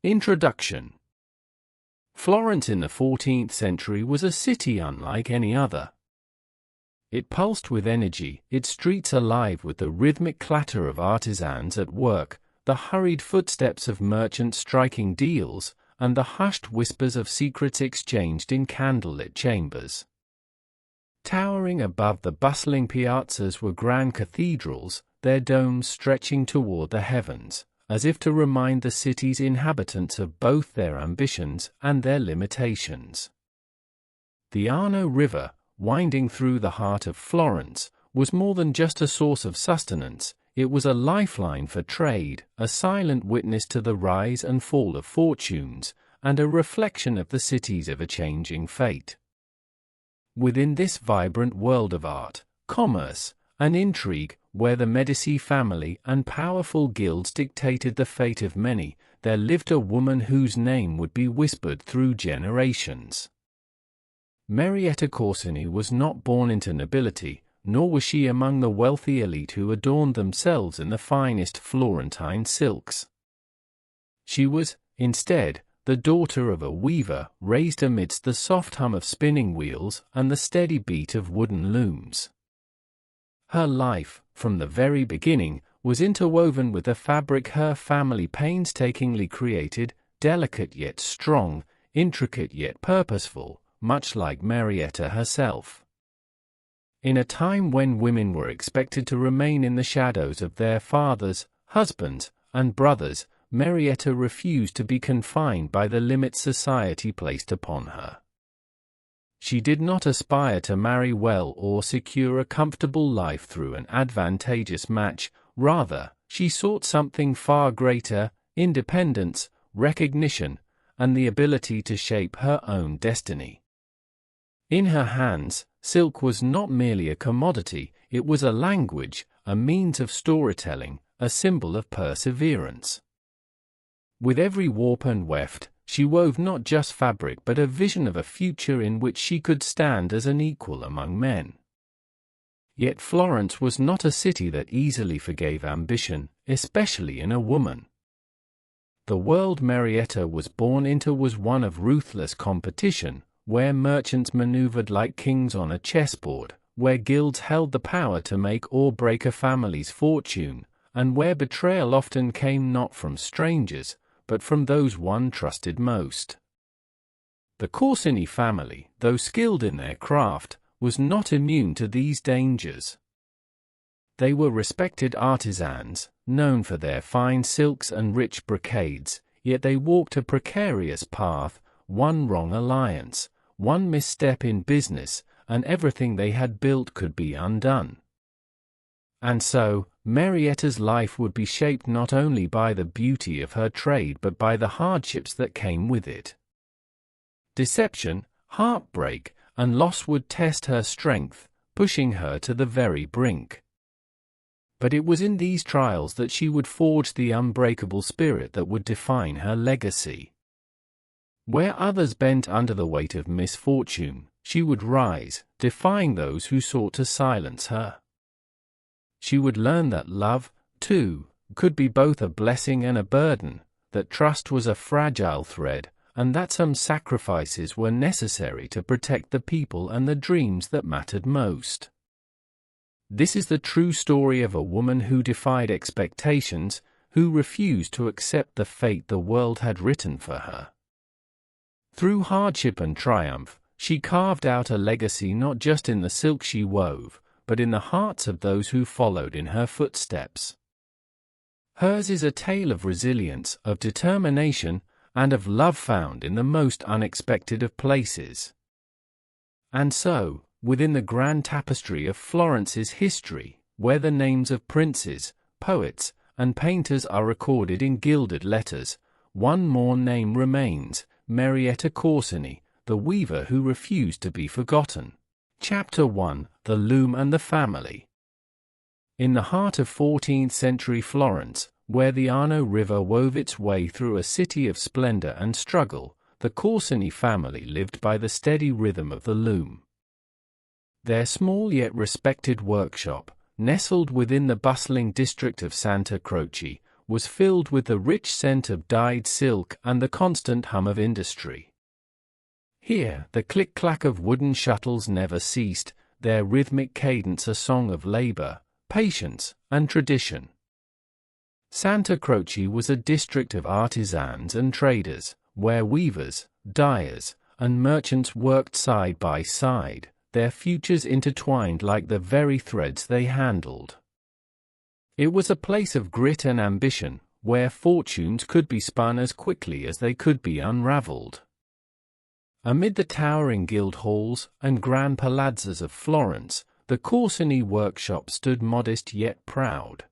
Introduction. Florence in the 14th century was a city unlike any other. It pulsed with energy, its streets alive with the rhythmic clatter of artisans at work, the hurried footsteps of merchants striking deals, and the hushed whispers of secrets exchanged in candlelit chambers. Towering above the bustling piazzas were grand cathedrals, their domes stretching toward the heavens, as if to remind the city's inhabitants of both their ambitions and their limitations. The Arno River, winding through the heart of Florence, was more than just a source of sustenance. It was a lifeline for trade, a silent witness to the rise and fall of fortunes, and a reflection of the city's ever-changing fate. Within this vibrant world of art, commerce, and intrigue, where the Medici family and powerful guilds dictated the fate of many, there lived a woman whose name would be whispered through generations. Marietta Corsini was not born into nobility, nor was she among the wealthy elite who adorned themselves in the finest Florentine silks. She was, instead, the daughter of a weaver raised amidst the soft hum of spinning wheels and the steady beat of wooden looms. Her life, from the very beginning, was interwoven with the fabric her family painstakingly created, delicate yet strong, intricate yet purposeful, much like Marietta herself. In a time when women were expected to remain in the shadows of their fathers, husbands, and brothers, Marietta refused to be confined by the limits society placed upon her. She did not aspire to marry well or secure a comfortable life through an advantageous match. Rather, she sought something far greater: independence, recognition, and the ability to shape her own destiny. In her hands, silk was not merely a commodity, it was a language, a means of storytelling, a symbol of perseverance. With every warp and weft, she wove not just fabric but a vision of a future in which she could stand as an equal among men. Yet Florence was not a city that easily forgave ambition, especially in a woman. The world Marietta was born into was one of ruthless competition, where merchants maneuvered like kings on a chessboard, where guilds held the power to make or break a family's fortune, and where betrayal often came not from strangers, but from those one trusted most. The Corsini family, though skilled in their craft, was not immune to these dangers. They were respected artisans, known for their fine silks and rich brocades, yet they walked a precarious path. One wrong alliance, one misstep in business, and everything they had built could be undone. And so, Marietta's life would be shaped not only by the beauty of her trade but by the hardships that came with it. Deception, heartbreak, and loss would test her strength, pushing her to the very brink. But it was in these trials that she would forge the unbreakable spirit that would define her legacy. Where others bent under the weight of misfortune, she would rise, defying those who sought to silence her. She would learn that love, too, could be both a blessing and a burden, that trust was a fragile thread, and that some sacrifices were necessary to protect the people and the dreams that mattered most. This is the true story of a woman who defied expectations, who refused to accept the fate the world had written for her. Through hardship and triumph, she carved out a legacy not just in the silk she wove, but in the hearts of those who followed in her footsteps. Hers is a tale of resilience, of determination, and of love found in the most unexpected of places. And so, within the grand tapestry of Florence's history, where the names of princes, poets, and painters are recorded in gilded letters, one more name remains: Marietta Corsini, the weaver who refused to be forgotten. Chapter 1: The Loom and the Family. In the heart of 14th century Florence, where the Arno River wove its way through a city of splendor and struggle, the Corsini family lived by the steady rhythm of the loom. Their small yet respected workshop, nestled within the bustling district of Santa Croce, was filled with the rich scent of dyed silk and the constant hum of industry. Here, the click-clack of wooden shuttles never ceased, their rhythmic cadence a song of labor, patience, and tradition. Santa Croce was a district of artisans and traders, where weavers, dyers, and merchants worked side by side, their futures intertwined like the very threads they handled. It was a place of grit and ambition, where fortunes could be spun as quickly as they could be unraveled. Amid the towering guild halls and grand palazzas of Florence, the Corsini workshop stood modest yet proud.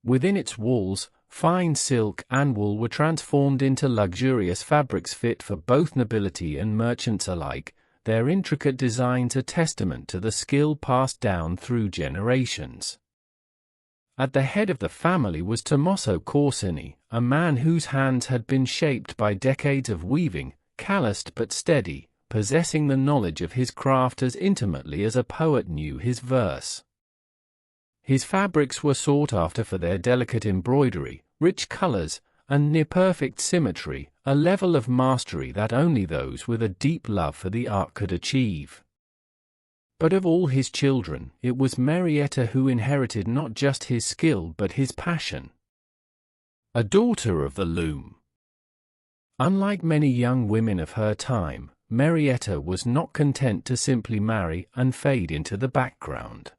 Within its walls, fine silk and wool were transformed into luxurious fabrics fit for both nobility and merchants alike, their intricate designs a testament to the skill passed down through generations. At the head of the family was Tommaso Corsini, a man whose hands had been shaped by decades of weaving, calloused but steady, possessing the knowledge of his craft as intimately as a poet knew his verse. His fabrics were sought after for their delicate embroidery, rich colors, and near-perfect symmetry, a level of mastery that only those with a deep love for the art could achieve. But of all his children, it was Marietta who inherited not just his skill but his passion. A daughter of the loom. Unlike many young women of her time, Marietta was not content to simply marry and fade into the background.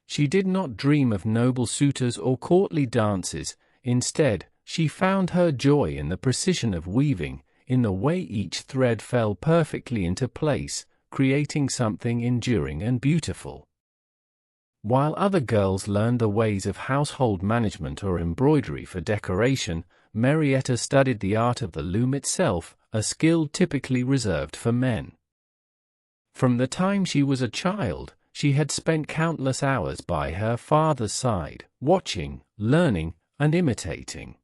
She did not dream of noble suitors or courtly dances. Instead, she found her joy in the precision of weaving, in the way each thread fell perfectly into place, creating something enduring and beautiful. While other girls learned the ways of household management or embroidery for decoration, Marietta studied the art of the loom itself, a skill typically reserved for men. From the time she was a child, she had spent countless hours by her father's side, watching, learning, and imitating.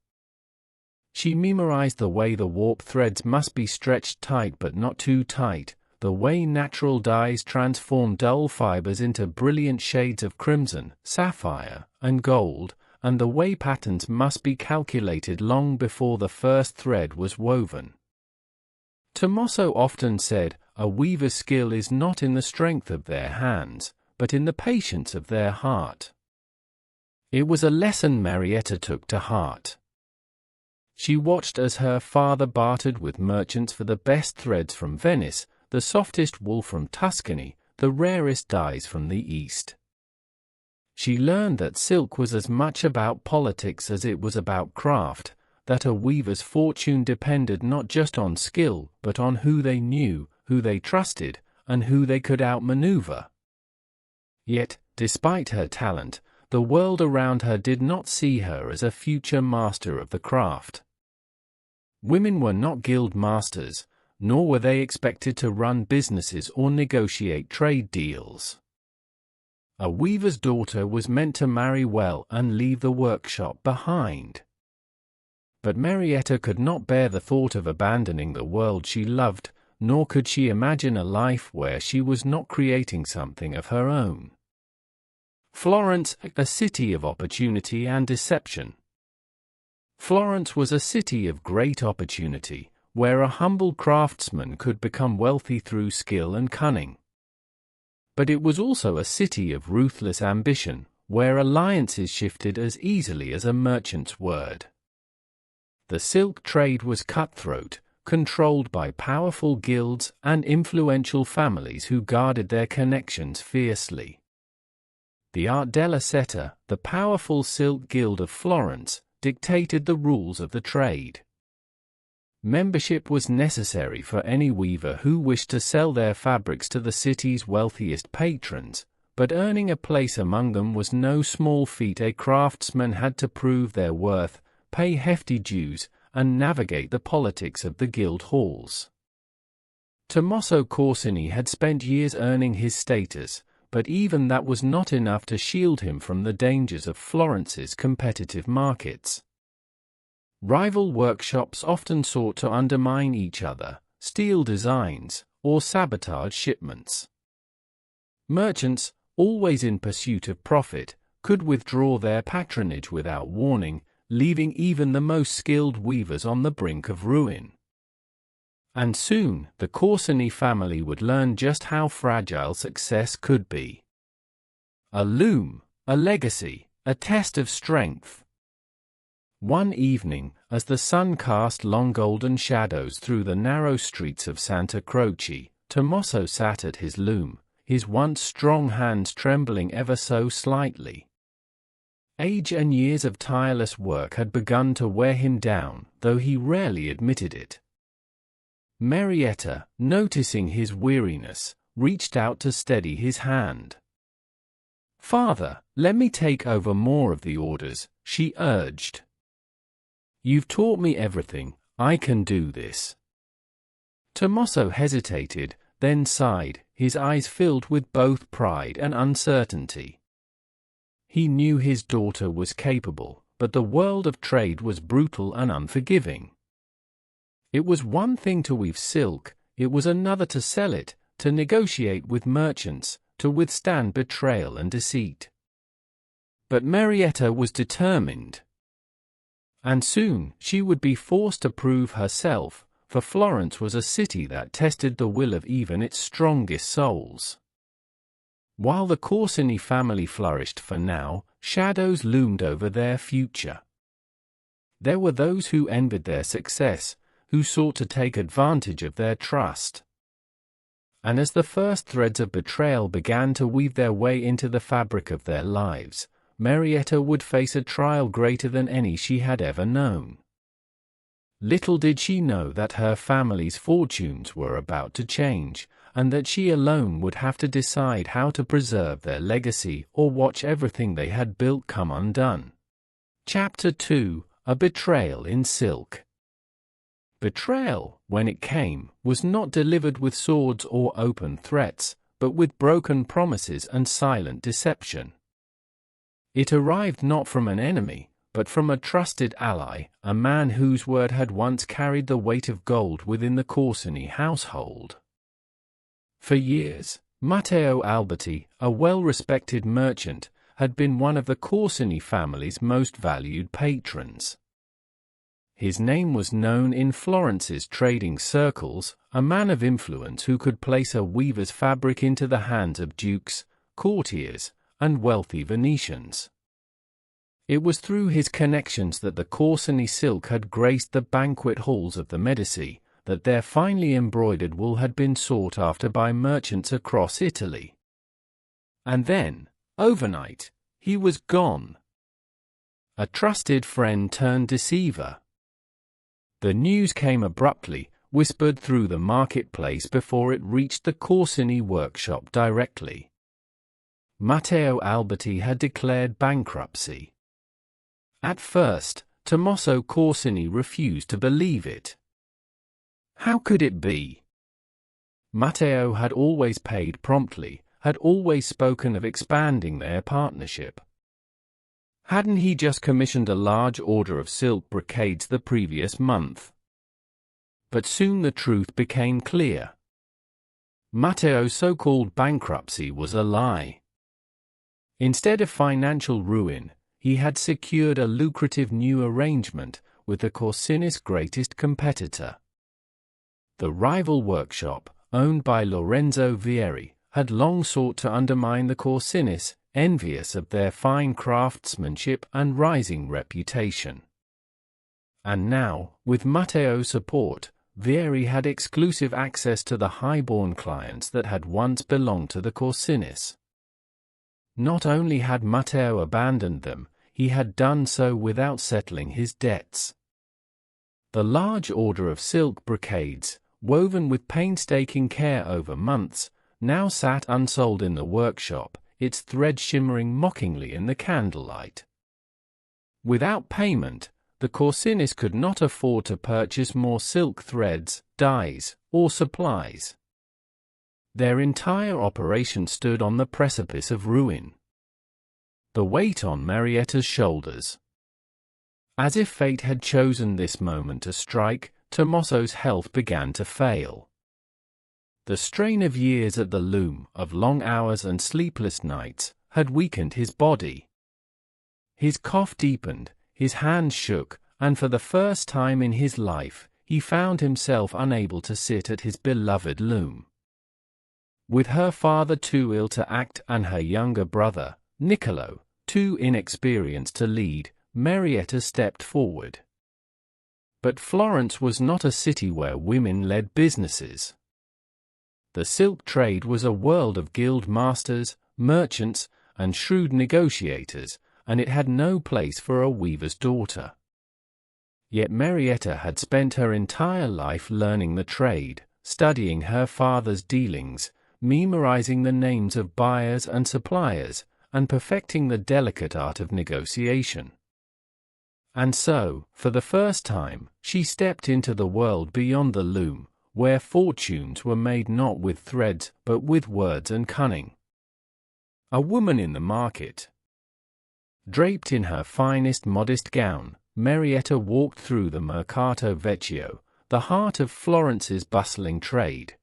She memorized the way the warp threads must be stretched tight but not too tight, the way natural dyes transform dull fibers into brilliant shades of crimson, sapphire, and gold, and the way patterns must be calculated long before the first thread was woven. Tommaso often said, "A weaver's skill is not in the strength of their hands, but in the patience of their heart." It was a lesson Marietta took to heart. She watched as her father bartered with merchants for the best threads from Venice, the softest wool from Tuscany, the rarest dyes from the East. She learned that silk was as much about politics as it was about craft, that a weaver's fortune depended not just on skill, but on who they knew, who they trusted, and who they could outmaneuver. Yet, despite her talent, the world around her did not see her as a future master of the craft. Women were not guild masters, nor were they expected to run businesses or negotiate trade deals. A weaver's daughter was meant to marry well and leave the workshop behind. But Marietta could not bear the thought of abandoning the world she loved, nor could she imagine a life where she was not creating something of her own. Florence, a city of opportunity and deception. Florence was a city of great opportunity, where a humble craftsman could become wealthy through skill and cunning. But it was also a city of ruthless ambition, where alliances shifted as easily as a merchant's word. The silk trade was cutthroat, controlled by powerful guilds and influential families who guarded their connections fiercely. The Art della Seta, the powerful silk guild of Florence, dictated the rules of the trade. Membership was necessary for any weaver who wished to sell their fabrics to the city's wealthiest patrons, but earning a place among them was no small feat. A craftsman had to prove their worth, pay hefty dues, and navigate the politics of the guild halls. Tommaso Corsini had spent years earning his status, but even that was not enough to shield him from the dangers of Florence's competitive markets. Rival workshops often sought to undermine each other, steal designs, or sabotage shipments. Merchants, always in pursuit of profit, could withdraw their patronage without warning, leaving even the most skilled weavers on the brink of ruin. And soon, the Corsini family would learn just how fragile success could be. A loom, a legacy, a test of strength. One evening, as the sun cast long golden shadows through the narrow streets of Santa Croce, Tommaso sat at his loom, his once strong hands trembling ever so slightly. Age and years of tireless work had begun to wear him down, though he rarely admitted it. Marietta, noticing his weariness, reached out to steady his hand. "Father, let me take over more of the orders," she urged. "You've taught me everything, I can do this." Tommaso hesitated, then sighed, his eyes filled with both pride and uncertainty. He knew his daughter was capable, but the world of trade was brutal and unforgiving. It was one thing to weave silk, it was another to sell it, to negotiate with merchants, to withstand betrayal and deceit. But Marietta was determined. And soon, she would be forced to prove herself, for Florence was a city that tested the will of even its strongest souls. While the Corsini family flourished for now, shadows loomed over their future. There were those who envied their success, who sought to take advantage of their trust. And as the first threads of betrayal began to weave their way into the fabric of their lives, Marietta would face a trial greater than any she had ever known. Little did she know that her family's fortunes were about to change, and that she alone would have to decide how to preserve their legacy or watch everything they had built come undone. Chapter 2: A Betrayal in Silk. Betrayal, when it came, was not delivered with swords or open threats, but with broken promises and silent deception. It arrived not from an enemy, but from a trusted ally, a man whose word had once carried the weight of gold within the Corsini household. For years, Matteo Alberti, a well-respected merchant, had been one of the Corsini family's most valued patrons. His name was known in Florence's trading circles, a man of influence who could place a weaver's fabric into the hands of dukes, courtiers, and wealthy Venetians. It was through his connections that the Corsini silk had graced the banquet halls of the Medici, that their finely embroidered wool had been sought after by merchants across Italy. And then, overnight, he was gone. A trusted friend turned deceiver. The news came abruptly, whispered through the marketplace before it reached the Corsini workshop directly. Matteo Alberti had declared bankruptcy. At first, Tommaso Corsini refused to believe it. How could it be? Matteo had always paid promptly, had always spoken of expanding their partnership. Hadn't he just commissioned a large order of silk brocades the previous month? But soon the truth became clear. Matteo's so-called bankruptcy was a lie. Instead of financial ruin, he had secured a lucrative new arrangement with the Corsini's greatest competitor. The rival workshop, owned by Lorenzo Vieri, had long sought to undermine the Corsinis, envious of their fine craftsmanship and rising reputation. And now, with Matteo's support, Vieri had exclusive access to the high-born clients that had once belonged to the Corsinis. Not only had Matteo abandoned them, he had done so without settling his debts. The large order of silk brocades, woven with painstaking care over months, now sat unsold in the workshop, its thread shimmering mockingly in the candlelight. Without payment, the Corsinis could not afford to purchase more silk threads, dyes, or supplies. Their entire operation stood on the precipice of ruin. The weight on Marietta's shoulders. As if fate had chosen this moment to strike, Tommaso's health began to fail. The strain of years at the loom, of long hours and sleepless nights, had weakened his body. His cough deepened, his hands shook, and for the first time in his life, he found himself unable to sit at his beloved loom. With her father too ill to act and her younger brother, Niccolo, too inexperienced to lead, Marietta stepped forward. But Florence was not a city where women led businesses. The silk trade was a world of guild masters, merchants, and shrewd negotiators, and it had no place for a weaver's daughter. Yet Marietta had spent her entire life learning the trade, studying her father's dealings, memorizing the names of buyers and suppliers, and perfecting the delicate art of negotiation. And so, for the first time, she stepped into the world beyond the loom, where fortunes were made not with threads but with words and cunning. A woman in the market. Draped in her finest modest gown, Marietta walked through the Mercato Vecchio, the heart of Florence's bustling trade.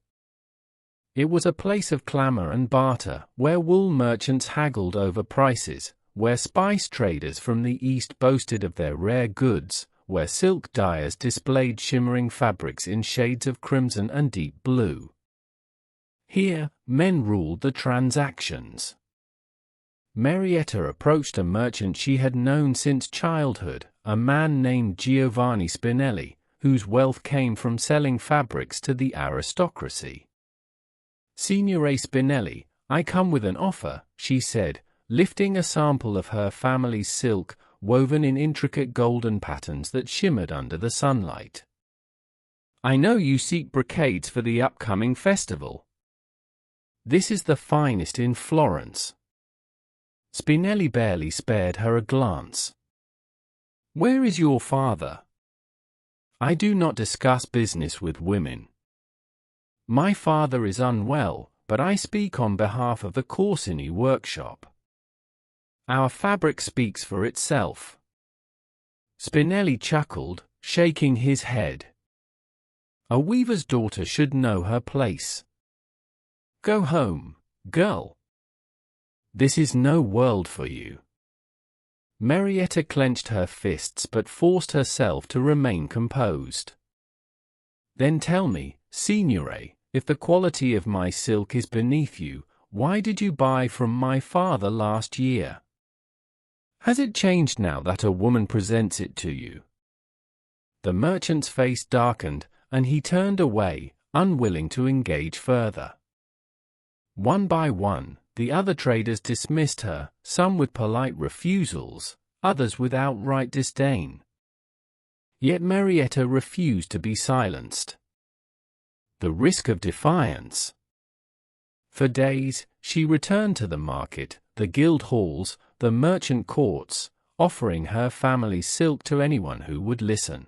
It was a place of clamor and barter, where wool merchants haggled over prices, where spice traders from the East boasted of their rare goods, where silk dyers displayed shimmering fabrics in shades of crimson and deep blue. Here, men ruled the transactions. Marietta approached a merchant she had known since childhood, a man named Giovanni Spinelli, whose wealth came from selling fabrics to the aristocracy. "Signore Spinelli, I come with an offer," she said, lifting a sample of her family's silk, woven in intricate golden patterns that shimmered under the sunlight. "I know you seek brocades for the upcoming festival. This is the finest in Florence." Spinelli barely spared her a glance. "Where is your father?" "I do not discuss business with women. My father is unwell, but I speak on behalf of the Corsini workshop. Our fabric speaks for itself." Spinelli chuckled, shaking his head. "A weaver's daughter should know her place. Go home, girl. This is no world for you." Marietta clenched her fists but forced herself to remain composed. "Then tell me, signore, if the quality of my silk is beneath you, why did you buy from my father last year? Has it changed now that a woman presents it to you?" The merchant's face darkened, and he turned away, unwilling to engage further. One by one, the other traders dismissed her, some with polite refusals, others with outright disdain. Yet Marietta refused to be silenced. The risk of defiance. For days, she returned to the market, the guild halls, the merchant courts, offering her family's silk to anyone who would listen.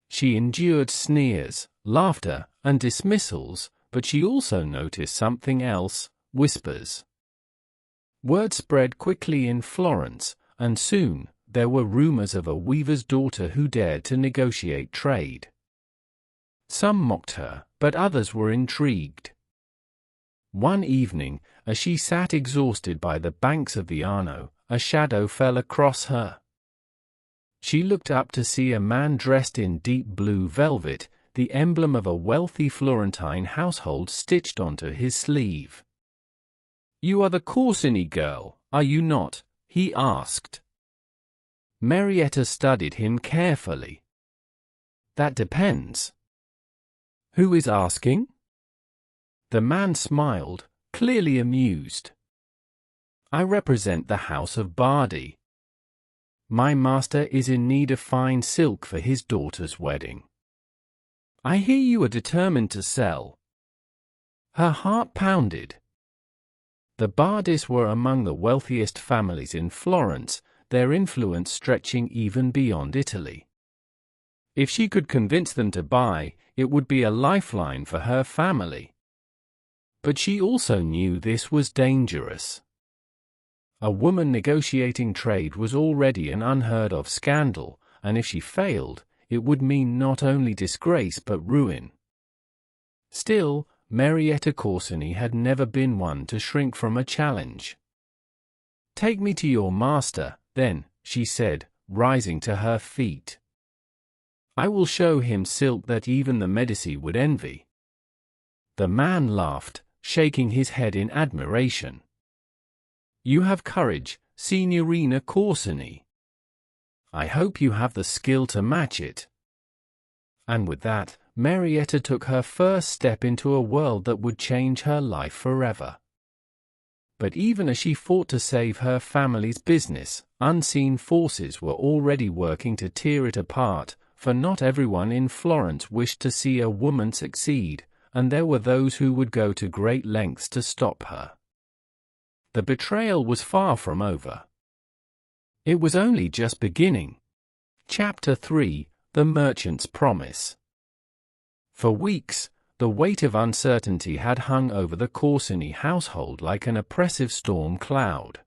She endured sneers, laughter, and dismissals, but she also noticed something else: whispers. Word spread quickly in Florence, and soon, there were rumors of a weaver's daughter who dared to negotiate trade. Some mocked her, but others were intrigued. One evening, as she sat exhausted by the banks of the Arno, a shadow fell across her. She looked up to see a man dressed in deep blue velvet, the emblem of a wealthy Florentine household stitched onto his sleeve. "You are the Corsini girl, are you not?" he asked. Marietta studied him carefully. "That depends." "Who is asking?" The man smiled, clearly amused. "I represent the House of Bardi. My master is in need of fine silk for his daughter's wedding. I hear you are determined to sell." Her heart pounded. The Bardis were among the wealthiest families in Florence, their influence stretching even beyond Italy. If she could convince them to buy, it would be a lifeline for her family. But she also knew this was dangerous. A woman negotiating trade was already an unheard-of scandal, and if she failed, it would mean not only disgrace but ruin. Still, Marietta Corsini had never been one to shrink from a challenge. "Take me to your master, Then, she said, rising to her feet, "I will show him silk that even the Medici would envy." The man laughed, shaking his head in admiration. "You have courage, Signorina Corsini. I hope you have the skill to match it." And with that, Marietta took her first step into a world that would change her life forever. But even as she fought to save her family's business, unseen forces were already working to tear it apart, for not everyone in Florence wished to see a woman succeed, and there were those who would go to great lengths to stop her. The betrayal was far from over. It was only just beginning. Chapter 3: The Merchant's Promise. For weeks, the weight of uncertainty had hung over the Corsini household like an oppressive storm cloud.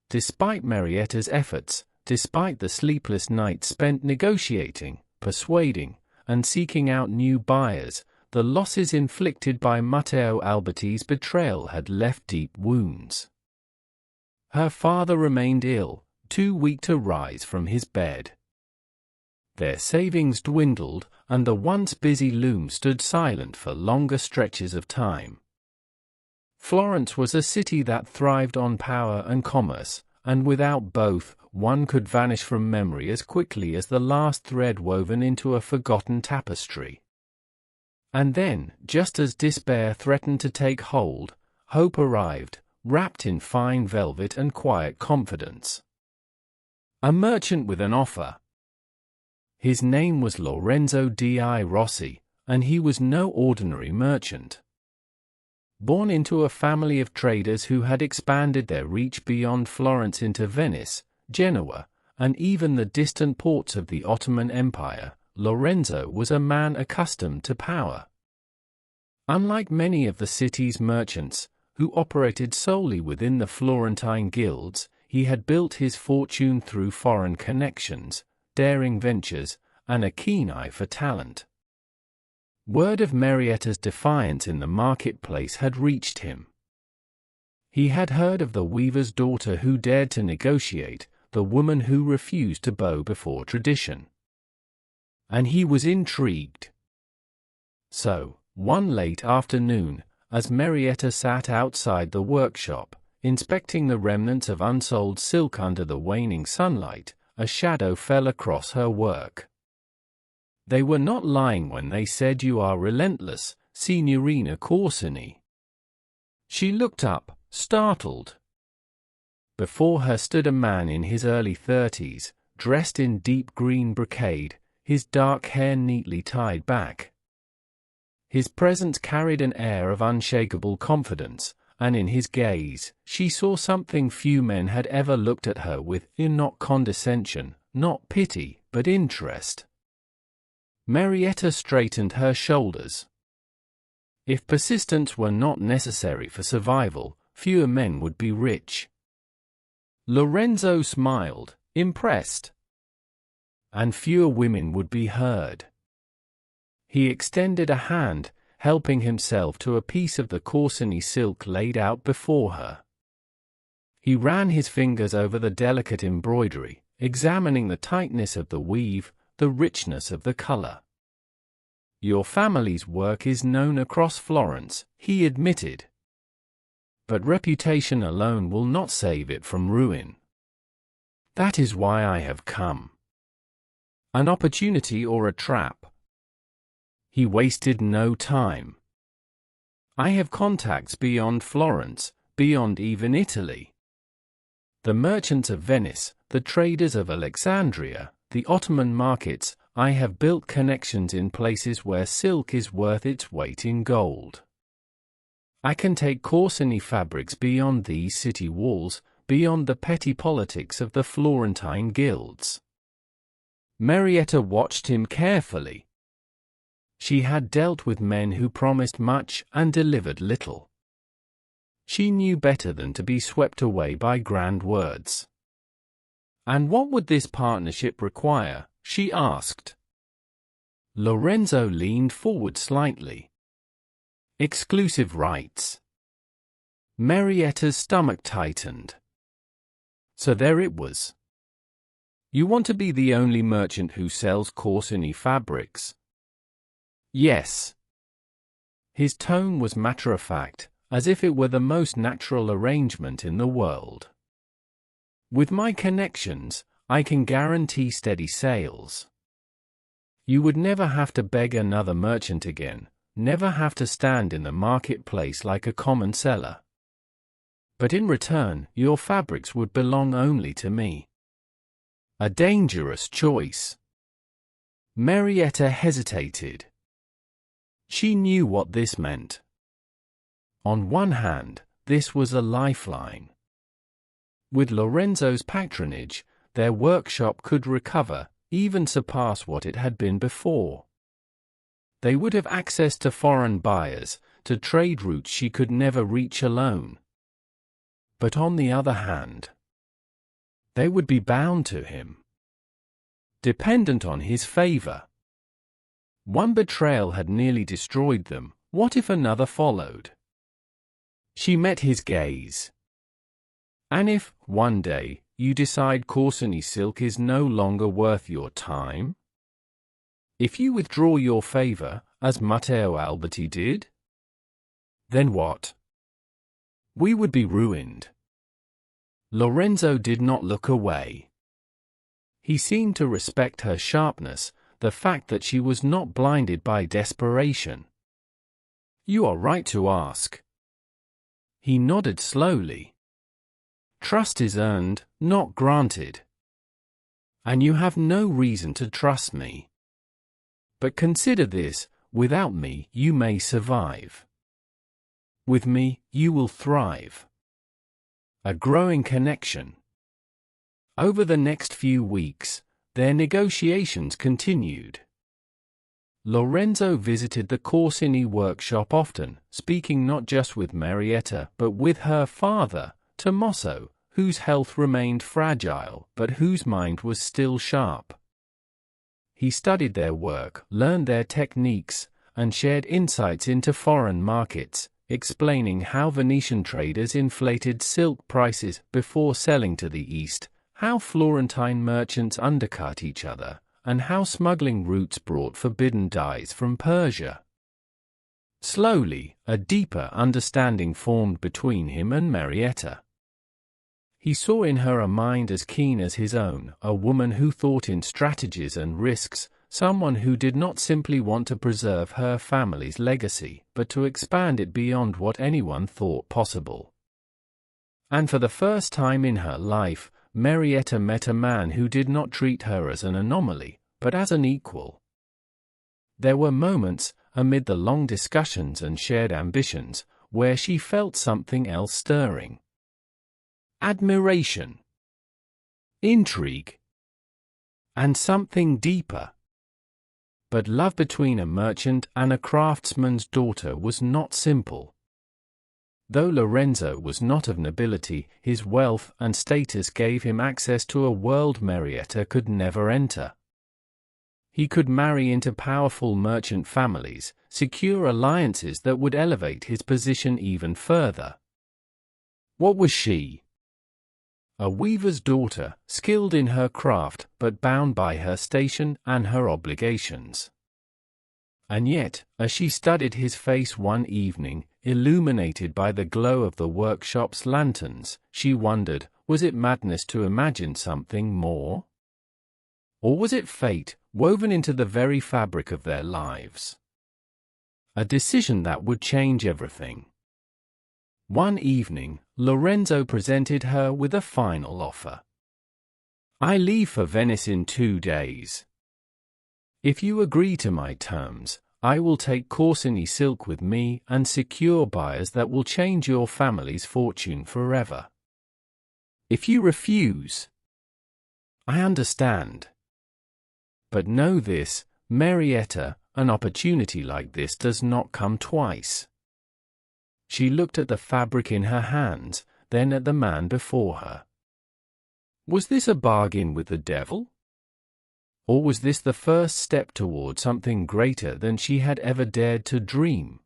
Despite Marietta's efforts, despite the sleepless nights spent negotiating, persuading, and seeking out new buyers, the losses inflicted by Matteo Alberti's betrayal had left deep wounds. Her father remained ill, too weak to rise from his bed. Their savings dwindled, and the once busy loom stood silent for longer stretches of time. Florence was a city that thrived on power and commerce, and without both, one could vanish from memory as quickly as the last thread woven into a forgotten tapestry. And then, just as despair threatened to take hold, hope arrived, wrapped in fine velvet and quiet confidence. A merchant with an offer. His name was Lorenzo di Rossi, and he was no ordinary merchant. Born into a family of traders who had expanded their reach beyond Florence into Venice, Genoa, and even the distant ports of the Ottoman Empire, Lorenzo was a man accustomed to power. Unlike many of the city's merchants, who operated solely within the Florentine guilds, he had built his fortune through foreign connections, daring ventures, and a keen eye for talent. Word of Marietta's defiance in the marketplace had reached him. He had heard of the weaver's daughter who dared to negotiate, the woman who refused to bow before tradition. And he was intrigued. So, one late afternoon, as Marietta sat outside the workshop, inspecting the remnants of unsold silk under the waning sunlight, a shadow fell across her work. They were not lying when they said you are relentless, Signorina Corsini. She looked up, startled. Before her stood a man in his early 30s, dressed in deep green brocade, his dark hair neatly tied back. His presence carried an air of unshakable confidence, and in his gaze, she saw something few men had ever looked at her with, not condescension, not pity, but interest. Marietta straightened her shoulders. If persistence were not necessary for survival, fewer men would be rich. Lorenzo smiled, impressed. And fewer women would be heard. He extended a hand, helping himself to a piece of the Corsini silk laid out before her. He ran his fingers over the delicate embroidery, examining the tightness of the weave, the richness of the color. "Your family's work is known across Florence," he admitted. "But reputation alone will not save it from ruin. That is why I have come. An opportunity or a trap?" He wasted no time. "I have contacts beyond Florence, beyond even Italy. The merchants of Venice, the traders of Alexandria, the Ottoman markets. I have built connections in places where silk is worth its weight in gold. I can take Corsini fabrics beyond these city walls, beyond the petty politics of the Florentine guilds." Marietta watched him carefully. She had dealt with men who promised much and delivered little. She knew better than to be swept away by grand words. "And what would this partnership require?" she asked. Lorenzo leaned forward slightly. "Exclusive rights." Marietta's stomach tightened. So there it was. You want to be the only merchant who sells Corsini fabrics? Yes. His tone was matter-of-fact, as if it were the most natural arrangement in the world. With my connections, I can guarantee steady sales. You would never have to beg another merchant again, never have to stand in the marketplace like a common seller. But in return, your fabrics would belong only to me. A dangerous choice. Marietta hesitated. She knew what this meant. On one hand, this was a lifeline. With Lorenzo's patronage, their workshop could recover, even surpass what it had been before. They would have access to foreign buyers, to trade routes she could never reach alone. But on the other hand, they would be bound to him, dependent on his favor. One betrayal had nearly destroyed them. What if another followed? She met his gaze. And if, one day, you decide Corsini silk is no longer worth your time? If you withdraw your favor, as Matteo Alberti did? Then what? We would be ruined. Lorenzo did not look away. He seemed to respect her sharpness, the fact that she was not blinded by desperation. You are right to ask. He nodded slowly. Trust is earned, not granted. And you have no reason to trust me. But consider this, without me you may survive. With me, you will thrive. A growing connection. Over the next few weeks, their negotiations continued. Lorenzo visited the Corsini workshop often, speaking not just with Marietta but with her father, Tommaso, whose health remained fragile but whose mind was still sharp. He studied their work, learned their techniques, and shared insights into foreign markets, explaining how Venetian traders inflated silk prices before selling to the East, how Florentine merchants undercut each other, and how smuggling routes brought forbidden dyes from Persia. Slowly, a deeper understanding formed between him and Marietta. He saw in her a mind as keen as his own, a woman who thought in strategies and risks, someone who did not simply want to preserve her family's legacy, but to expand it beyond what anyone thought possible. And for the first time in her life, Marietta met a man who did not treat her as an anomaly, but as an equal. There were moments, amid the long discussions and shared ambitions, where she felt something else stirring. Admiration, intrigue, and something deeper. But love between a merchant and a craftsman's daughter was not simple. Though Lorenzo was not of nobility, his wealth and status gave him access to a world Marietta could never enter. He could marry into powerful merchant families, secure alliances that would elevate his position even further. What was she? A weaver's daughter, skilled in her craft, but bound by her station and her obligations. And yet, as she studied his face one evening, illuminated by the glow of the workshop's lanterns, she wondered, was it madness to imagine something more? Or was it fate, woven into the very fabric of their lives? A decision that would change everything. One evening, Lorenzo presented her with a final offer. I leave for Venice in 2 days. If you agree to my terms, I will take Corsini silk with me and secure buyers that will change your family's fortune forever. If you refuse, I understand. But know this, Marietta, an opportunity like this does not come twice. She looked at the fabric in her hands, then at the man before her. Was this a bargain with the devil? Or was this the first step toward something greater than she had ever dared to dream?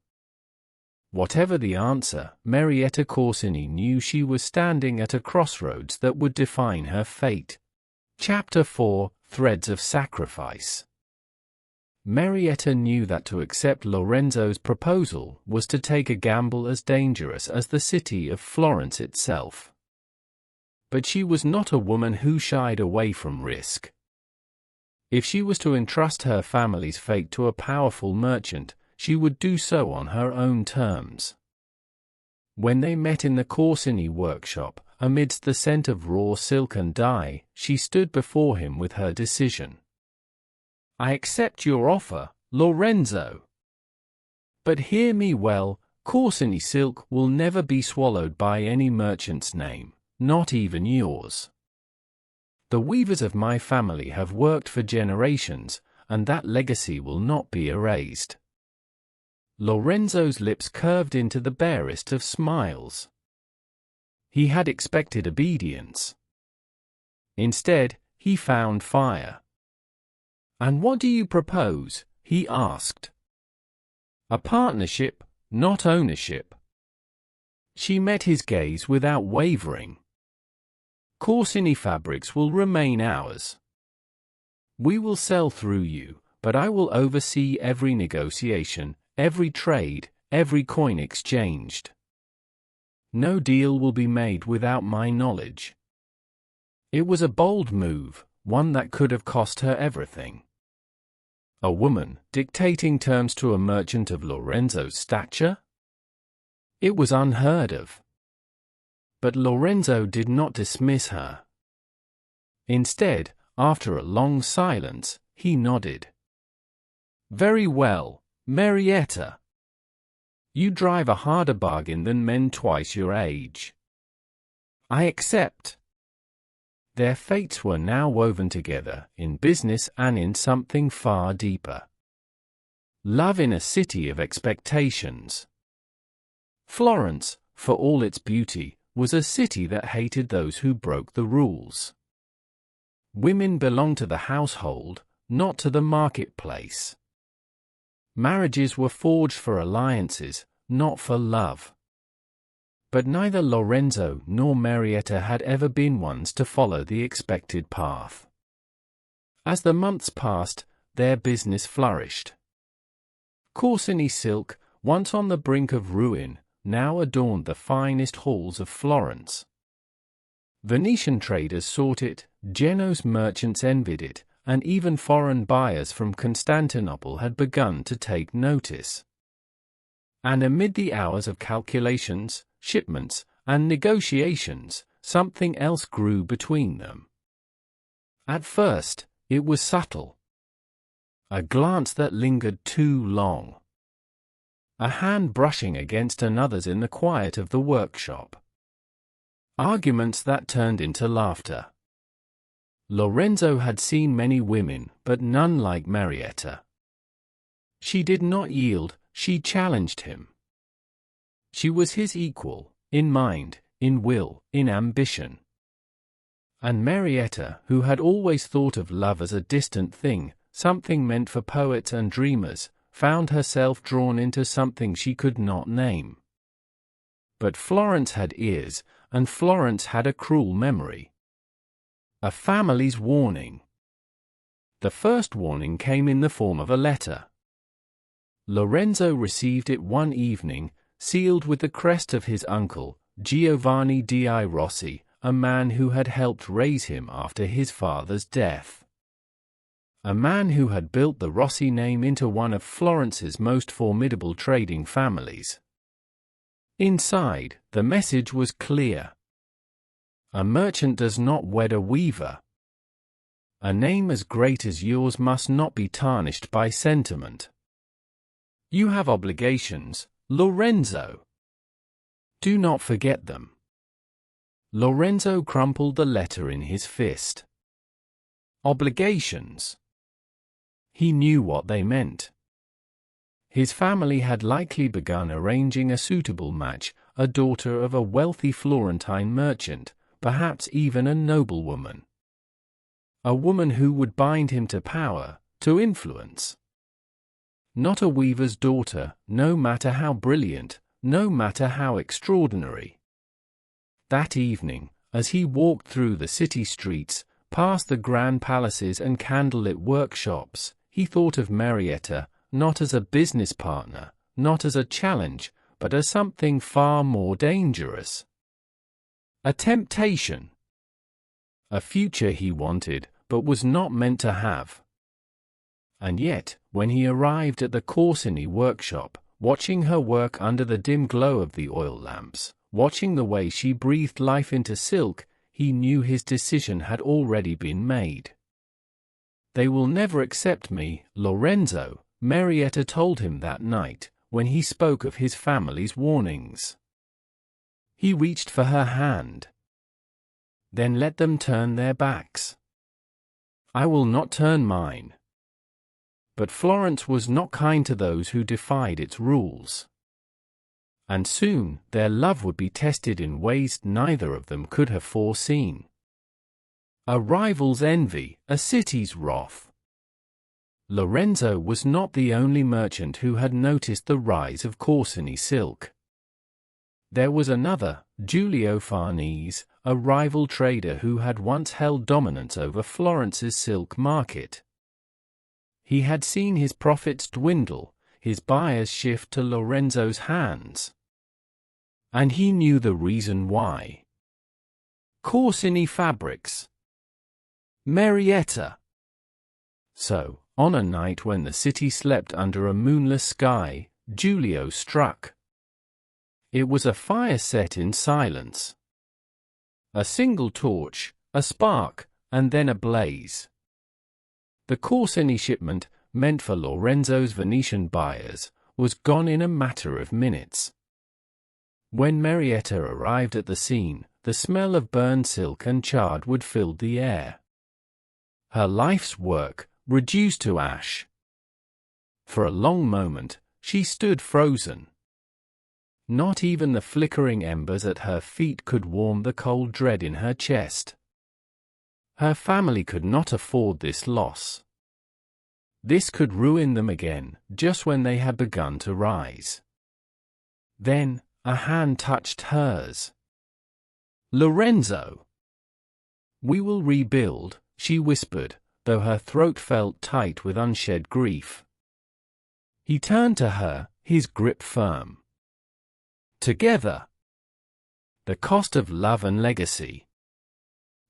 Whatever the answer, Marietta Corsini knew she was standing at a crossroads that would define her fate. Chapter 4: Threads of Sacrifice. Marietta knew that to accept Lorenzo's proposal was to take a gamble as dangerous as the city of Florence itself. But she was not a woman who shied away from risk. If she was to entrust her family's fate to a powerful merchant, she would do so on her own terms. When they met in the Corsini workshop, amidst the scent of raw silk and dye, she stood before him with her decision. "I accept your offer, Lorenzo. But hear me well, Corsini silk will never be swallowed by any merchant's name, not even yours. The weavers of my family have worked for generations, and that legacy will not be erased." Lorenzo's lips curved into the barest of smiles. He had expected obedience. Instead, he found fire. "And what do you propose?" he asked. "A partnership, not ownership." She met his gaze without wavering. "Corsini fabrics will remain ours. We will sell through you, but I will oversee every negotiation, every trade, every coin exchanged. No deal will be made without my knowledge." It was a bold move, one that could have cost her everything. A woman dictating terms to a merchant of Lorenzo's stature? It was unheard of. But Lorenzo did not dismiss her. Instead, after a long silence, he nodded. "Very well, Marietta. You drive a harder bargain than men twice your age. I accept." Their fates were now woven together, in business and in something far deeper. Love in a city of expectations. Florence, for all its beauty, was a city that hated those who broke the rules. Women belonged to the household, not to the marketplace. Marriages were forged for alliances, not for love. But neither Lorenzo nor Marietta had ever been ones to follow the expected path. As the months passed, their business flourished. Corsini silk, once on the brink of ruin, now adorned the finest halls of Florence. Venetian traders sought it, Genoese merchants envied it, and even foreign buyers from Constantinople had begun to take notice. And amid the hours of calculations, shipments, and negotiations, something else grew between them. At first, it was subtle. A glance that lingered too long. A hand brushing against another's in the quiet of the workshop. Arguments that turned into laughter. Lorenzo had seen many women, but none like Marietta. She did not yield, she challenged him. She was his equal, in mind, in will, in ambition. And Marietta, who had always thought of love as a distant thing, something meant for poets and dreamers, found herself drawn into something she could not name. But Florence had ears, and Florence had a cruel memory. A family's warning. The first warning came in the form of a letter. Lorenzo received it one evening, sealed with the crest of his uncle, Giovanni di Rossi, a man who had helped raise him after his father's death. A man who had built the Rossi name into one of Florence's most formidable trading families. Inside, the message was clear. A merchant does not wed a weaver. A name as great as yours must not be tarnished by sentiment. You have obligations, Lorenzo. Do not forget them. Lorenzo crumpled the letter in his fist. Obligations. He knew what they meant. His family had likely begun arranging a suitable match, a daughter of a wealthy Florentine merchant, perhaps even a noblewoman. A woman who would bind him to power, to influence. Not a weaver's daughter, no matter how brilliant, no matter how extraordinary. That evening, as he walked through the city streets, past the grand palaces and candlelit workshops, he thought of Marietta, not as a business partner, not as a challenge, but as something far more dangerous. A temptation. A future he wanted, but was not meant to have. And yet, when he arrived at the Corsini workshop, watching her work under the dim glow of the oil lamps, watching the way she breathed life into silk, he knew his decision had already been made. "They will never accept me, Lorenzo," Marietta told him that night, when he spoke of his family's warnings. He reached for her hand. "Then let them turn their backs. I will not turn mine." But Florence was not kind to those who defied its rules. And soon, their love would be tested in ways neither of them could have foreseen. A rival's envy, a city's wrath. Lorenzo was not the only merchant who had noticed the rise of Corsini silk. There was another, Giulio Farnese, a rival trader who had once held dominance over Florence's silk market. He had seen his profits dwindle, his buyers shift to Lorenzo's hands. And he knew the reason why. Corsini fabrics. Marietta. So, on a night when the city slept under a moonless sky, Giulio struck. It was a fire set in silence. A single torch, a spark, and then a blaze. The Corsini shipment, meant for Lorenzo's Venetian buyers, was gone in a matter of minutes. When Marietta arrived at the scene, the smell of burned silk and charred wood filled the air. Her life's work, reduced to ash. For a long moment, she stood frozen. Not even the flickering embers at her feet could warm the cold dread in her chest. Her family could not afford this loss. This could ruin them again, just when they had begun to rise. Then, a hand touched hers. "Lorenzo." "We will rebuild," she whispered, though her throat felt tight with unshed grief. He turned to her, his grip firm. "Together." The cost of love and legacy.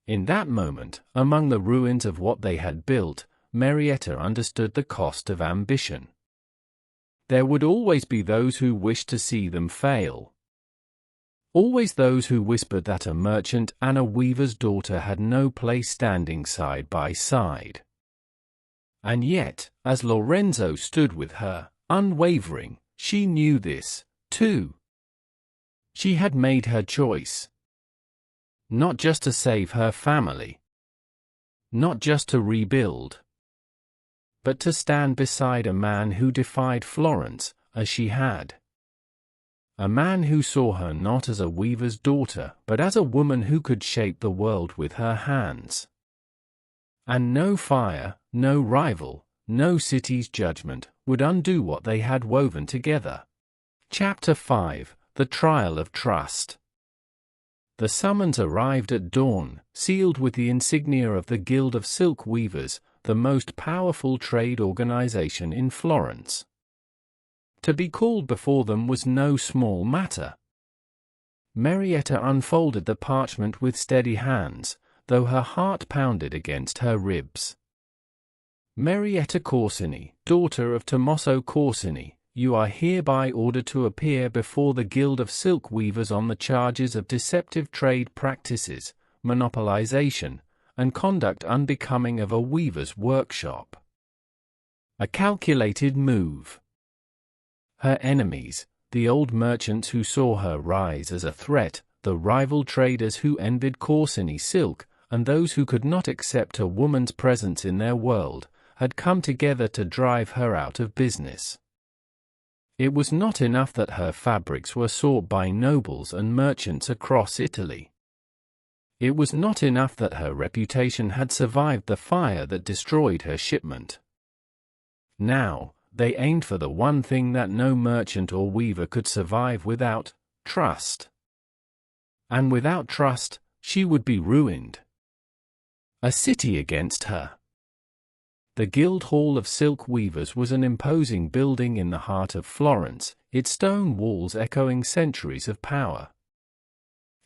In that moment, among the ruins of what they had built, Marietta understood the cost of ambition. There would always be those who wished to see them fail. Always those who whispered that a merchant and a weaver's daughter had no place standing side by side. And yet, as Lorenzo stood with her, unwavering, she knew this, too. She had made her choice. Not just to save her family. Not just to rebuild. But to stand beside a man who defied Florence, as she had. A man who saw her not as a weaver's daughter, but as a woman who could shape the world with her hands. And no fire, no rival, no city's judgment, would undo what they had woven together. Chapter 5. The Trial of Trust. The summons arrived at dawn, sealed with the insignia of the Guild of Silk Weavers, the most powerful trade organization in Florence. To be called before them was no small matter. Marietta unfolded the parchment with steady hands, though her heart pounded against her ribs. "Marietta Corsini, daughter of Tommaso Corsini, you are hereby ordered to appear before the Guild of Silk Weavers on the charges of deceptive trade practices, monopolization, and conduct unbecoming of a weaver's workshop." A calculated move. Her enemies, the old merchants who saw her rise as a threat, the rival traders who envied Corsini silk, and those who could not accept a woman's presence in their world, had come together to drive her out of business. It was not enough that her fabrics were sought by nobles and merchants across Italy. It was not enough that her reputation had survived the fire that destroyed her shipment. Now, they aimed for the one thing that no merchant or weaver could survive without: trust. And without trust, she would be ruined. A city against her. The Guildhall of Silk Weavers was an imposing building in the heart of Florence, its stone walls echoing centuries of power.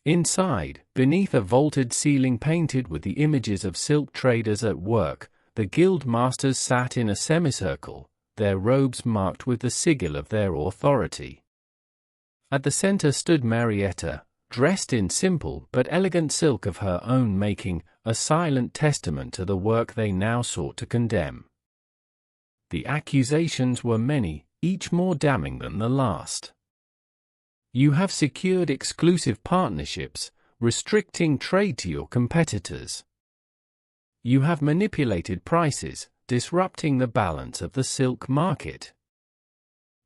Inside, beneath a vaulted ceiling painted with the images of silk traders at work, the guild masters sat in a semicircle, their robes marked with the sigil of their authority. At the center stood Marietta, dressed in simple but elegant silk of her own making, a silent testament to the work they now sought to condemn. The accusations were many, each more damning than the last. You have secured exclusive partnerships, restricting trade to your competitors. You have manipulated prices, disrupting the balance of the silk market.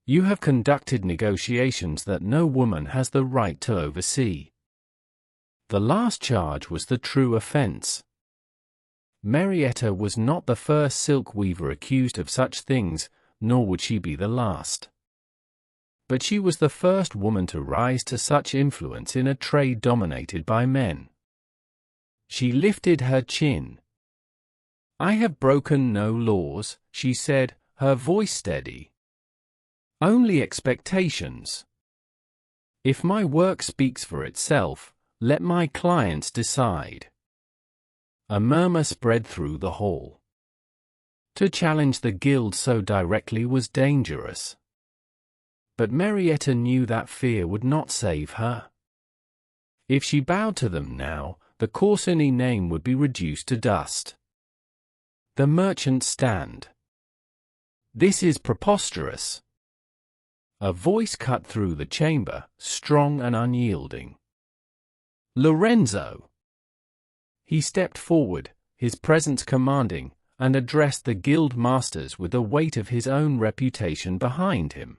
You have conducted negotiations that no woman has the right to oversee. The last charge was the true offense. Marietta was not the first silk weaver accused of such things, nor would she be the last. But she was the first woman to rise to such influence in a trade dominated by men. She lifted her chin. "I have broken no laws," she said, her voice steady. "Only expectations. If my work speaks for itself, let my clients decide." A murmur spread through the hall. To challenge the guild so directly was dangerous. But Marietta knew that fear would not save her. If she bowed to them now, the Corsini name would be reduced to dust. The merchants stand. "This is preposterous." A voice cut through the chamber, strong and unyielding. "Lorenzo!" He stepped forward, his presence commanding, and addressed the guild masters with the weight of his own reputation behind him.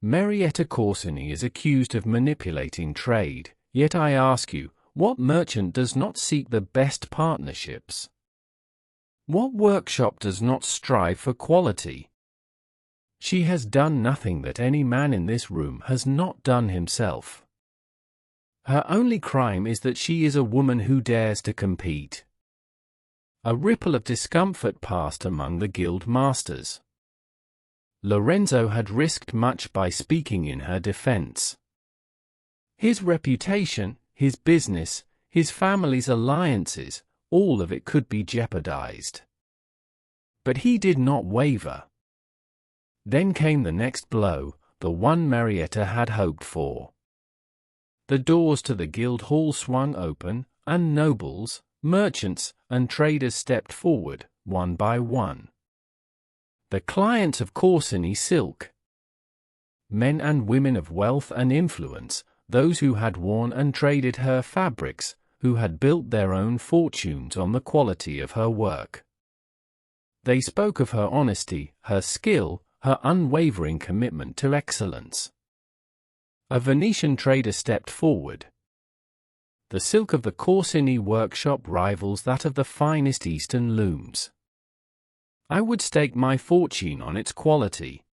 "Marietta Corsini is accused of manipulating trade, yet I ask you, what merchant does not seek the best partnerships? What workshop does not strive for quality? She has done nothing that any man in this room has not done himself. Her only crime is that she is a woman who dares to compete." A ripple of discomfort passed among the guild masters. Lorenzo had risked much by speaking in her defense. His reputation, his business, his family's alliances, all of it could be jeopardized. But he did not waver. Then came the next blow, the one Marietta had hoped for. The doors to the guild hall swung open, and nobles, merchants, and traders stepped forward, one by one. The clients of Corsini Silk. Men and women of wealth and influence, those who had worn and traded her fabrics, who had built their own fortunes on the quality of her work. They spoke of her honesty, her skill, her unwavering commitment to excellence. A Venetian trader stepped forward. "The silk of the Corsini workshop rivals that of the finest Eastern looms. I would stake my fortune on its quality."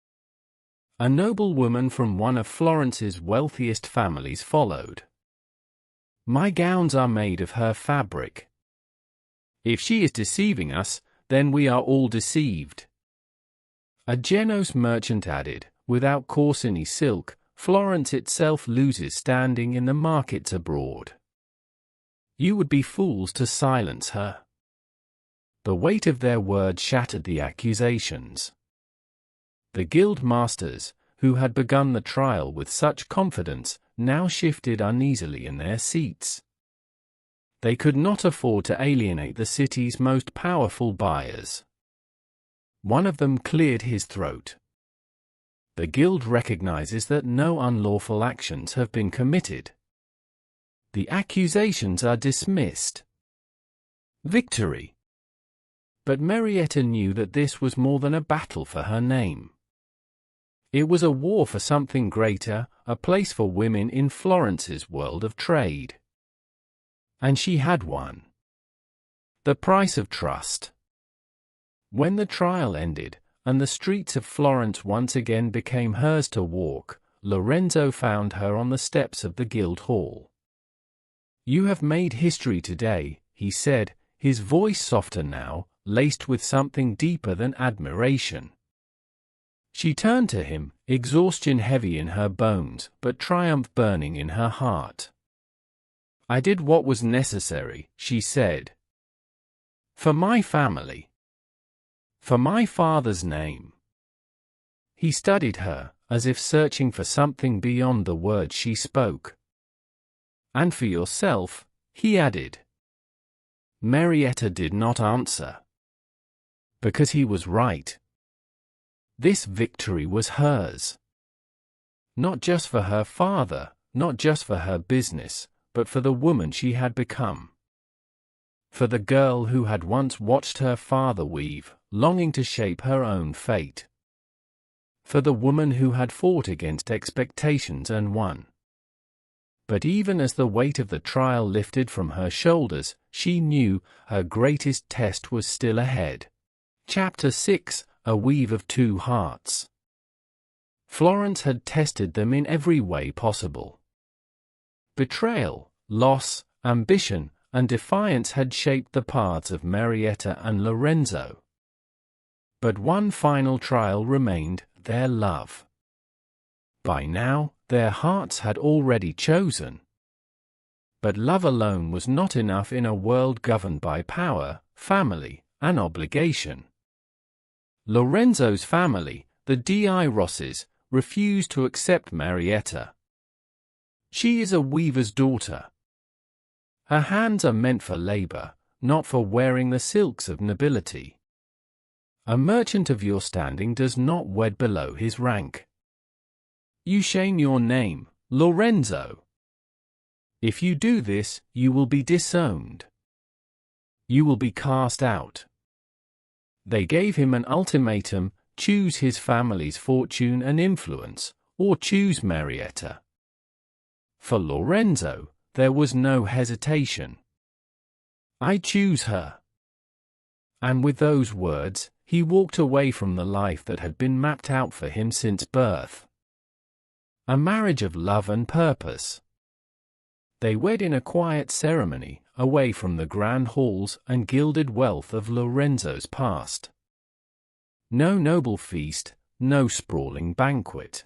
A noblewoman from one of Florence's wealthiest families followed. "My gowns are made of her fabric. If she is deceiving us, then we are all deceived." A Genoese merchant added, "Without Corsini silk, Florence itself loses standing in the markets abroad. You would be fools to silence her." The weight of their words shattered the accusations. The guild masters, who had begun the trial with such confidence, now shifted uneasily in their seats. They could not afford to alienate the city's most powerful buyers. One of them cleared his throat. "The guild recognizes that no unlawful actions have been committed. The accusations are dismissed." Victory! But Marietta knew that this was more than a battle for her name. It was a war for something greater, a place for women in Florence's world of trade. And she had won. The price of trust. When the trial ended, and the streets of Florence once again became hers to walk, Lorenzo found her on the steps of the Guildhall. "You have made history today," he said, his voice softer now, laced with something deeper than admiration. She turned to him, exhaustion heavy in her bones, but triumph burning in her heart. "I did what was necessary," she said. "For my family. For my father's name." He studied her, as if searching for something beyond the words she spoke. "And for yourself," he added. Marietta did not answer. Because he was right. This victory was hers. Not just for her father, not just for her business, but for the woman she had become. For the girl who had once watched her father weave, longing to shape her own fate. For the woman who had fought against expectations and won. But even as the weight of the trial lifted from her shoulders, she knew her greatest test was still ahead. Chapter 6: A Weave of Two Hearts. Florence had tested them in every way possible. Betrayal, loss, ambition, and defiance had shaped the paths of Marietta and Lorenzo. But one final trial remained: their love. By now, their hearts had already chosen. But love alone was not enough in a world governed by power, family, and obligation. Lorenzo's family, the Di Rossis, refused to accept Marietta. She is a weaver's daughter. Her hands are meant for labor, not for wearing the silks of nobility. A merchant of your standing does not wed below his rank. You shame your name, Lorenzo. If you do this, you will be disowned. You will be cast out. They gave him an ultimatum: choose his family's fortune and influence, or choose Marietta. For Lorenzo, there was no hesitation. I choose her. And with those words, he walked away from the life that had been mapped out for him since birth. A marriage of love and purpose. They wed in a quiet ceremony, away from the grand halls and gilded wealth of Lorenzo's past. No noble feast, no sprawling banquet.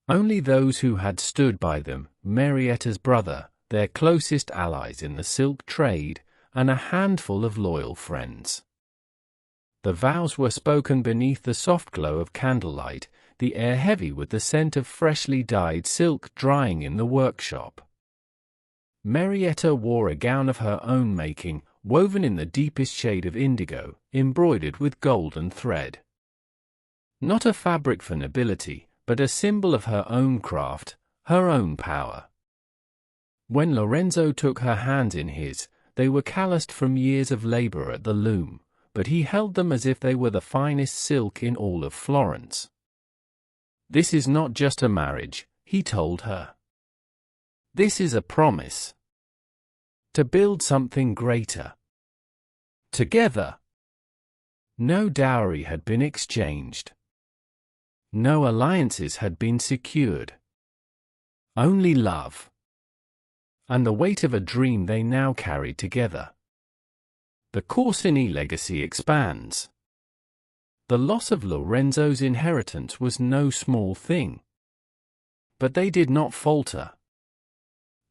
Only those who had stood by them, Marietta's brother, their closest allies in the silk trade, and a handful of loyal friends. The vows were spoken beneath the soft glow of candlelight, the air heavy with the scent of freshly dyed silk drying in the workshop. Marietta wore a gown of her own making, woven in the deepest shade of indigo, embroidered with golden thread. Not a fabric for nobility, but a symbol of her own craft, her own power. When Lorenzo took her hands in his, they were calloused from years of labor at the loom, but he held them as if they were the finest silk in all of Florence. This is not just a marriage, he told her. This is a promise. To build something greater. Together. No dowry had been exchanged. No alliances had been secured. Only love. And the weight of a dream they now carried together. The Corsini legacy expands. The loss of Lorenzo's inheritance was no small thing. But they did not falter.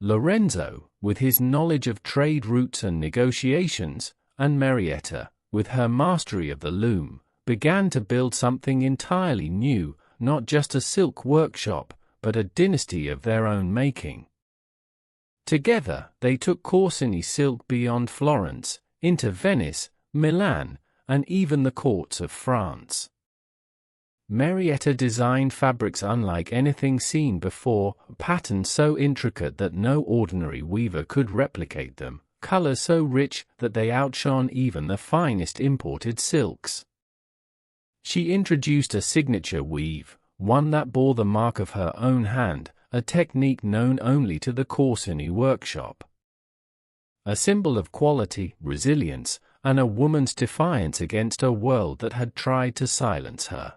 Lorenzo, with his knowledge of trade routes and negotiations, and Marietta, with her mastery of the loom, began to build something entirely new, not just a silk workshop, but a dynasty of their own making. Together, they took Corsini silk beyond Florence, into Venice, Milan, and even the courts of France. Marietta designed fabrics unlike anything seen before, patterns so intricate that no ordinary weaver could replicate them, colors so rich that they outshone even the finest imported silks. She introduced a signature weave, one that bore the mark of her own hand, a technique known only to the Corsini workshop. A symbol of quality, resilience, and a woman's defiance against a world that had tried to silence her.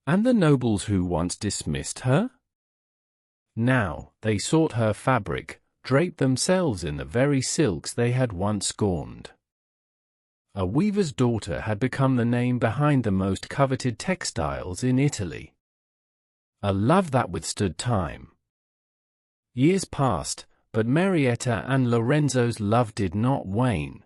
And the nobles who once dismissed her? Now, they sought her fabric, draped themselves in the very silks they had once scorned. A weaver's daughter had become the name behind the most coveted textiles in Italy. A love that withstood time. Years passed, but Marietta and Lorenzo's love did not wane.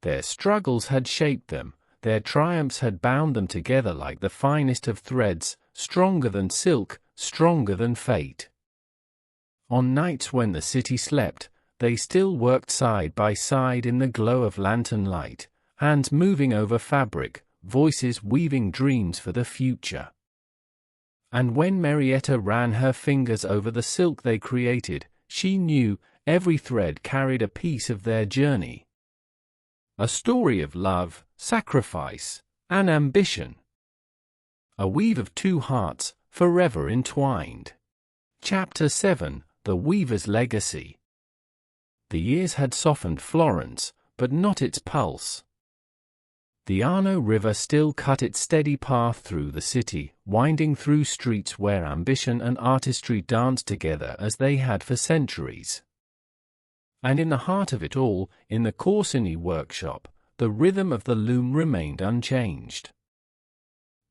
Their struggles had shaped them, their triumphs had bound them together like the finest of threads, stronger than silk, stronger than fate. On nights when the city slept, they still worked side by side in the glow of lantern light, hands moving over fabric, voices weaving dreams for the future. And when Marietta ran her fingers over the silk they created, she knew every thread carried a piece of their journey. A story of love, sacrifice, and ambition. A weave of two hearts, forever entwined. Chapter 7: The Weaver's Legacy. The years had softened Florence, but not its pulse. The Arno River still cut its steady path through the city, winding through streets where ambition and artistry danced together as they had for centuries. And in the heart of it all, in the Corsini workshop, the rhythm of the loom remained unchanged.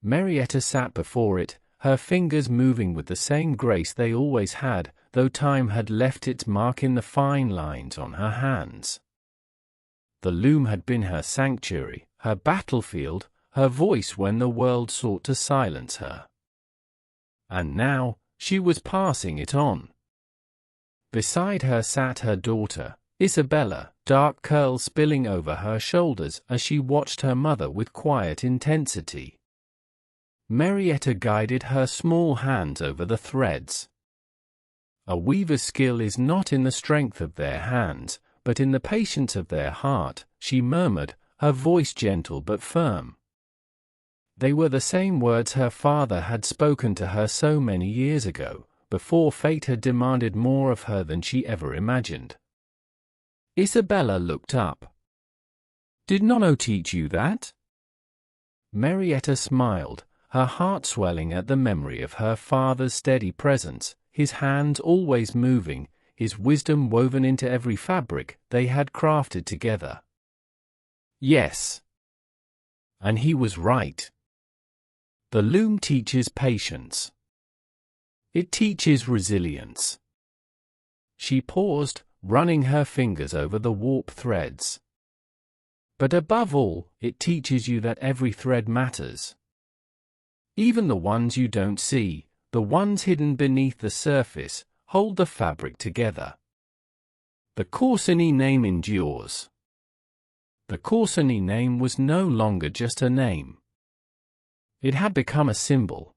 Marietta sat before it, her fingers moving with the same grace they always had, though time had left its mark in the fine lines on her hands. The loom had been her sanctuary, her battlefield, her voice when the world sought to silence her. And now, she was passing it on. Beside her sat her daughter, Isabella, dark curls spilling over her shoulders as she watched her mother with quiet intensity. Marietta guided her small hands over the threads. A weaver's skill is not in the strength of their hands, but in the patience of their heart, she murmured, her voice gentle but firm. They were the same words her father had spoken to her so many years ago, before fate had demanded more of her than she ever imagined. Isabella looked up. "Did Nonno teach you that?" Marietta smiled, her heart swelling at the memory of her father's steady presence, his hands always moving, his wisdom woven into every fabric they had crafted together. Yes. And he was right. The loom teaches patience. It teaches resilience. She paused, running her fingers over the warp threads. But above all, it teaches you that every thread matters. Even the ones you don't see, the ones hidden beneath the surface, hold the fabric together. The Corsini name endures. The Corsini name was no longer just a name. It had become a symbol.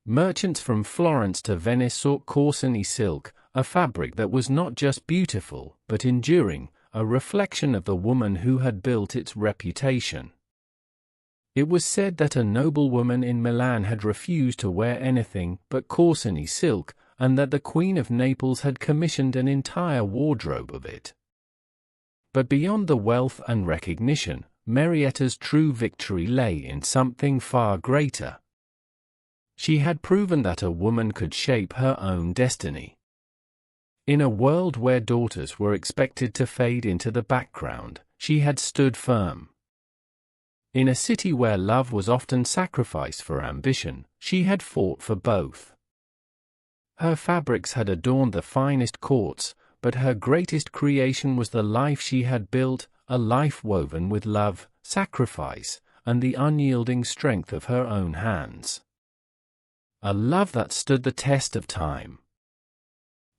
Merchants from Florence to Venice sought Corsini silk, a fabric that was not just beautiful, but enduring, a reflection of the woman who had built its reputation. It was said that a noblewoman in Milan had refused to wear anything but Corsini silk, and that the Queen of Naples had commissioned an entire wardrobe of it. But beyond the wealth and recognition, Marietta's true victory lay in something far greater. She had proven that a woman could shape her own destiny. In a world where daughters were expected to fade into the background, she had stood firm. In a city where love was often sacrificed for ambition, she had fought for both. Her fabrics had adorned the finest courts, but her greatest creation was the life she had built, a life woven with love, sacrifice, and the unyielding strength of her own hands. A love that stood the test of time.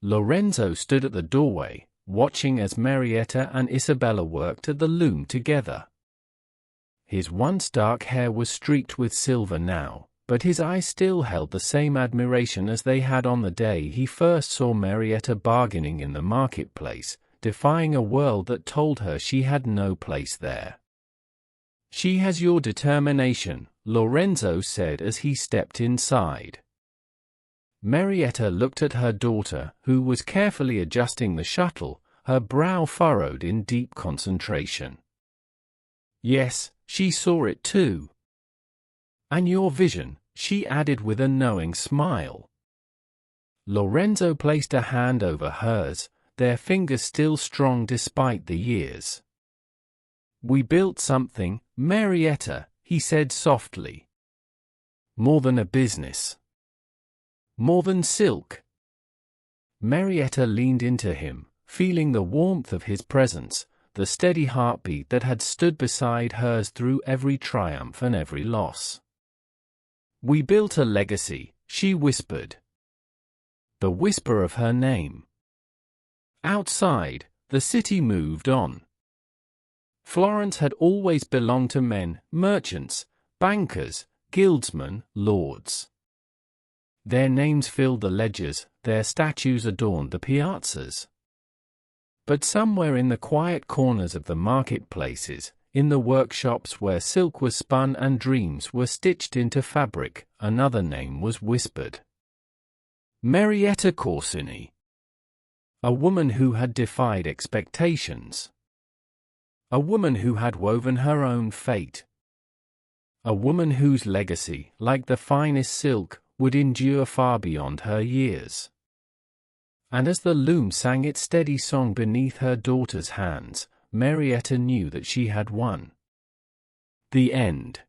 Lorenzo stood at the doorway, watching as Marietta and Isabella worked at the loom together. His once dark hair was streaked with silver now, but his eyes still held the same admiration as they had on the day he first saw Marietta bargaining in the marketplace, defying a world that told her she had no place there. "She has your determination," Lorenzo said as he stepped inside. Marietta looked at her daughter, who was carefully adjusting the shuttle, her brow furrowed in deep concentration. Yes, she saw it too. And your vision, she added with a knowing smile. Lorenzo placed a hand over hers, their fingers still strong despite the years. We built something, Marietta, he said softly. More than a business. More than silk. Marietta leaned into him, feeling the warmth of his presence, the steady heartbeat that had stood beside hers through every triumph and every loss. We built a legacy, she whispered. The whisper of her name. Outside, the city moved on. Florence had always belonged to men, merchants, bankers, guildsmen, lords. Their names filled the ledgers, their statues adorned the piazzas. But somewhere in the quiet corners of the marketplaces, in the workshops where silk was spun and dreams were stitched into fabric, another name was whispered. Marietta Corsini. A woman who had defied expectations. A woman who had woven her own fate. A woman whose legacy, like the finest silk, would endure far beyond her years. And as the loom sang its steady song beneath her daughter's hands, Marietta knew that she had won. The end.